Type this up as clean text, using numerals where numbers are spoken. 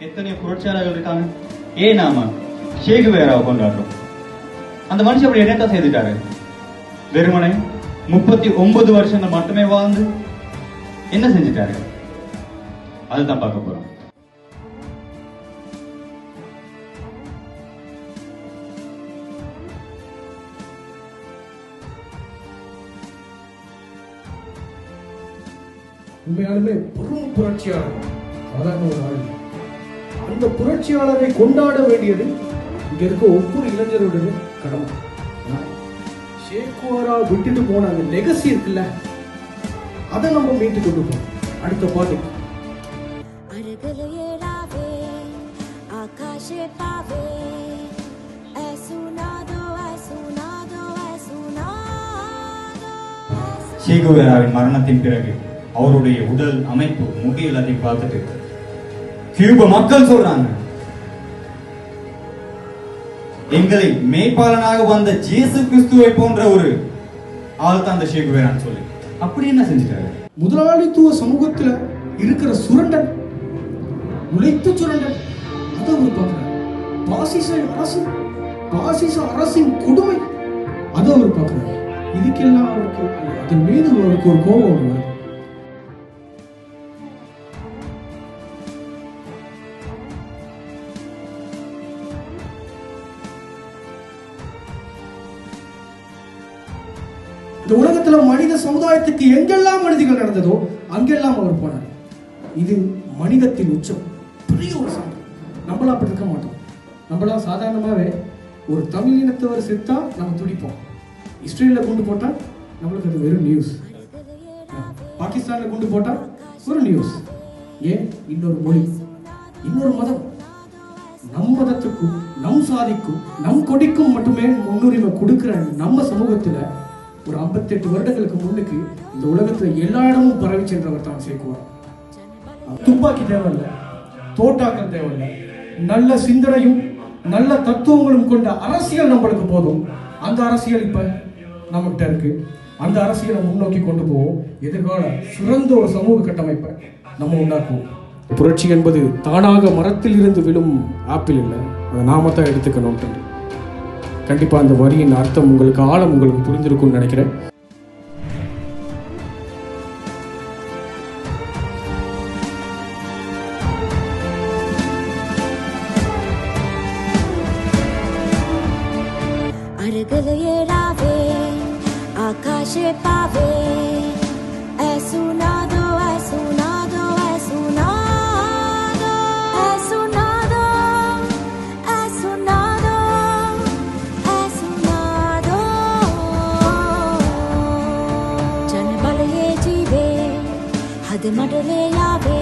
எத்தனையோ புரட்சியாளர்கள் இருக்காங்க. ஏன் நாம சேகுவேராவை கொண்டாடுறோம்? அந்த மனுஷன் அப்படி என்னத்தான் செய்துட்டாரு? வெறுமனை 39 வருஷங்கள் மட்டுமே வாழ்ந்து என்ன செஞ்சிட்டாரு? அதுதான் பார்க்க போறோம். உண்மையாலுமே பெரும் புரட்சியாளர், சாதாரண ஒரு ஆள். அந்த புரட்சியாளரை கொண்டாட வேண்டியது இங்க இருக்க ஒவ்வொரு இளைஞருடைய கடமை. ஷேகுவேரா விட்டுட்டு போன அந்த லெகசி இருக்குல்ல, அதை நம்ம மீட்டு கொண்டு போறோம். அடுத்த பாட்டு சேகுவேராவின் மரணத்தின் பிறகு அவருடைய உடல் அமைப்பு, முடி எல்லாத்தையும் பார்த்துட்டு கியூப மக்கள் சொல்றாங்க, எங்களை மேய்ப்பாளனாக வந்த ஜேசு கிறிஸ்துவை போன்ற ஒரு ஆள் தான் அந்த சேகுவேரான்னு சொல்லி அப்படி என்ன செஞ்சிட்டாரு? முதலாளித்துவ சமூகத்துல இருக்கிற சுரண்டன், உழைத்து சுரண்டன், அதை அவர் பார்க்கிறார். பாசிச அரசின் கொடுமை, அதை அவர் பார்க்கிறார். இதுக்கெல்லாம் அவருக்கு அதன் மீது அவருக்கு ஒரு கோபம் வருவார். இந்த உலகத்துல மனித சமுதாயத்துக்கு எங்கெல்லாம் மனிதர்கள் நடந்ததோ அங்கெல்லாம் அவர் போனார். இது மனிதத்தின் உச்சம், பெரிய ஒரு சான்று. நம்மளாம் அப்படி இருக்க மாட்டோம். நம்மளாம் சாதாரணமாகவே ஒரு தமிழ் இனத்தவர் செத்தா நம்ம துடிப்போம். இஸ்ரேல்ல குண்டு போட்டா நம்மளுக்கு அது வெறும் நியூஸ். பாகிஸ்தான்ல குண்டு போட்டா ஒரு நியூஸ். ஏன்? இன்னொரு மொழி, இன்னொரு மதம். நம் மதத்துக்கும் நம் சாதிக்கும் நம் கொடிக்கும் மட்டுமே முன்னுரிமை கொடுக்கிற நம்ம சமூகத்துல ஒரு 58 வருடங்களுக்கு முன்னுக்கு இந்த உலகத்துல எல்லா இடமும் பரவி சென்றவர் தான் சேகுவேரா. துப்பாக்கி தேவையில்லை, தோட்டாக்கள் தேவையில்லை, நல்ல சிந்தனையும் நல்ல தத்துவங்களும் கொண்ட அரசியல் நம்மளுக்கு போதும். அந்த அரசியல் இப்ப நம்மகிட்ட இருக்கு. அந்த அரசியலை முன்னோக்கி கொண்டு போவோம். எதிர்கால சிறந்த ஒரு சமூக கட்டமைப்பை நம்ம உண்டாக்குவோம். புரட்சி என்பது தானாக மரத்தில் இருந்து விழும் ஆப்பிள் இல்லை, அதை நாம தான் எடுத்துக்கணும். கண்டிப்பா அந்த வரியின் அர்த்தம் உங்களுக்கு, ஆழம் உங்களுக்கு புரிந்திருக்கும்னு நினைக்கிறேன். आकाशे पावे ऐ सुना दो, ऐ सुना दो, ऐ सुना दो, ऐ सुना दो, ऐ सुना दो, ऐ सुना दो। जन बल ये जीवे हद मडले लावे